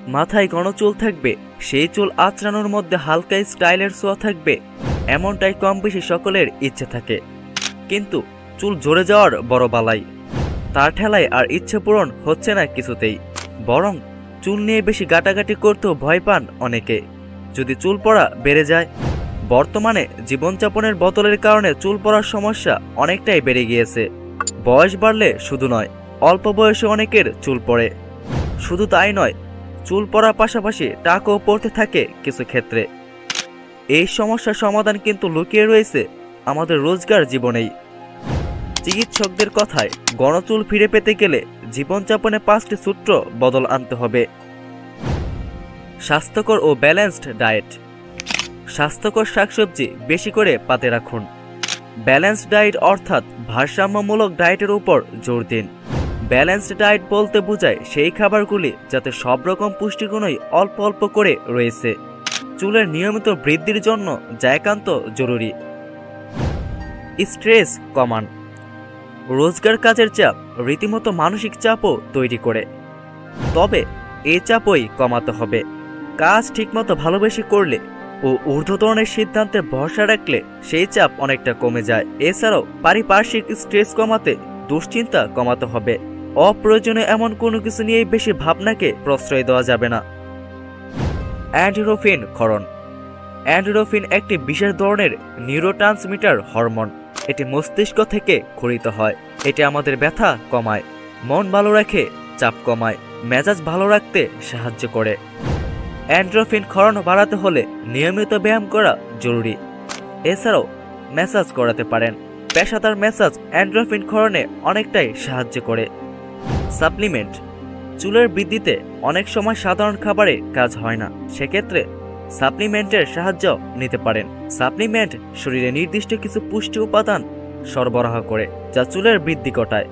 মাথায় ঘন চুল থাকবে, সেই চুল আঁচড়ানোর মধ্যে হালকা স্টাইলের ছোঁয়া থাকবে, এমনটাই কম বেশি সকলের ইচ্ছে থাকে। কিন্তু চুল ঝরে যাওয়ার বড় বালাই, তার ঠেলায় আর ইচ্ছে পূরণ হচ্ছে না কিছুতেই। বরং চুল নিয়ে বেশি গাটাগাটি করতেও ভয় পান অনেকে, যদি চুল পড়া বেড়ে যায়। বর্তমানে জীবনযাপনের বদলের কারণে চুল পড়ার সমস্যা অনেকটাই বেড়ে গিয়েছে। বয়স বাড়লে শুধু নয়, অল্প বয়সে অনেকের চুল পড়ে। শুধু তাই নয়, চুল পড়ার পাশাপাশি টাকও পড়তে থাকে কিছু ক্ষেত্রে। এই সমস্যার সমাধান কিন্তু লুকিয়ে রয়েছে আমাদের রোজগার জীবনেই। চিকিৎসকদের কথায় ঘন চুল ফিরে পেতে গেলে জীবনযাপনে 5টি সূত্র বদল আনতে হবে। স্বাস্থ্যকর ও ব্যালেন্সড ডায়েট। স্বাস্থ্যকর শাকসবজি বেশি করে পাতে রাখুন। ব্যালেন্সড ডায়েট অর্থাৎ ভারসাম্যমূলক ডায়েটের উপর জোর দিন। ব্যালেন্সড ডায়েট বলতে বোঝায় সেই খাবারগুলি যাতে সব রকম পুষ্টিগুণই অল্প অল্প করে রয়েছে, চুলের নিয়মিত বৃদ্ধির জন্য যা একান্ত জরুরি। স্ট্রেস কমান। রোজগার কাজের চাপ রীতিমতো মানসিক চাপও তৈরি করে, তবে এই চাপই কমাতে হবে। কাজ ঠিকমতো ভালোবেসে করলে ও ঊর্ধ্বতনের সিদ্ধান্তে ভরসা রাখলে সেই চাপ অনেকটা কমে যায়। এছাড়াও পারিপার্শ্বিক স্ট্রেস কমাতে দুশ্চিন্তা কমাতে হবে। অপ্রয়োজনীয় এমন কোনো কিছু নিয়েই বেশি ভাবনাকে প্রশ্রয় দেওয়া যাবে না। এন্ডোরফিন ক্ষরণ। এন্ডোরফিন একটি বিশেষ ধরনের নিউরোট্রান্সমিটার হরমোন। এটি মস্তিষ্ক থেকে ক্ষরিত হয়। এটি আমাদের ব্যথা কমায়, মন ভালো রাখে, চাপ কমায়, মেজাজ ভালো রাখতে সাহায্য করে। এন্ডোরফিন ক্ষরণ বাড়াতে হলে নিয়মিত ব্যায়াম করা জরুরি। এছাড়াও ম্যাসাজ করাতে পারেন। পেশাদার ম্যাসাজ এন্ডোরফিন ক্ষরণে অনেকটাই সাহায্য করে। সাপ্লিমেন্ট। চুলের বৃদ্ধিতে অনেক সময় সাধারণ খাবারে কাজ হয় না, সেক্ষেত্রে সাপ্লিমেন্টের সাহায্য নিতে পারেন। সাপ্লিমেন্ট শরীরে নির্দিষ্ট কিছু পুষ্টি উপাদান সরবরাহ করে যা চুলের বৃদ্ধি ঘটায়,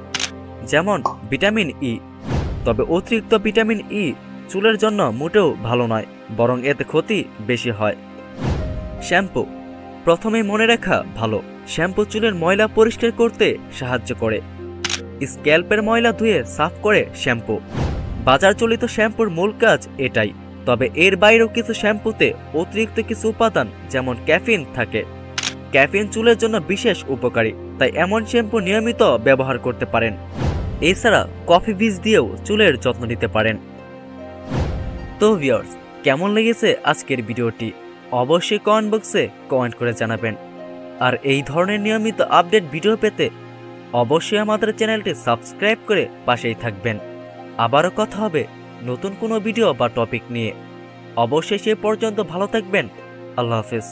যেমন ভিটামিন ই। তবে অতিরিক্ত ভিটামিন ই চুলের জন্য মোটেও ভালো নয়, বরং এতে ক্ষতি বেশি হয়। শ্যাম্পু। প্রথমেই মনে রাখা ভালো, শ্যাম্পু চুলের ময়লা পরিষ্কার করতে সাহায্য করে। স্ক্যাল্পের ময়লা ধুয়ে সাফ করে শ্যাম্পু। বাজার চলিত শ্যাম্পুর মূল কাজ এটাই, তবে এর বাইরেও কিছু শ্যাম্পুতে অতিরিক্ত কিছু উপাদান যেমন ক্যাফিন থাকে। ক্যাফিন চুলের জন্য বিশেষ উপকারী, তাই এমন শ্যাম্পু নিয়মিত ব্যবহার করতে পারেন। এছাড়া কফি বীজ দিয়েও চুলের যত্ন নিতে পারেন। তো ভিউয়ার্স, কেমন লেগেছে আজকের ভিডিওটি অবশ্যই কমেন্ট বক্সে কমেন্ট করে জানাবেন। আর এই ধরনের নিয়মিত আপডেট ভিডিও পেতে অবশ্যই আমাদের চ্যানেলটি সাবস্ক্রাইব করে পাশেই থাকবেন। আবারও কথা হবে নতুন কোনো ভিডিও বা টপিক নিয়ে। অবশ্যই সে পর্যন্ত ভালো থাকবেন। আল্লাহ হাফেজ।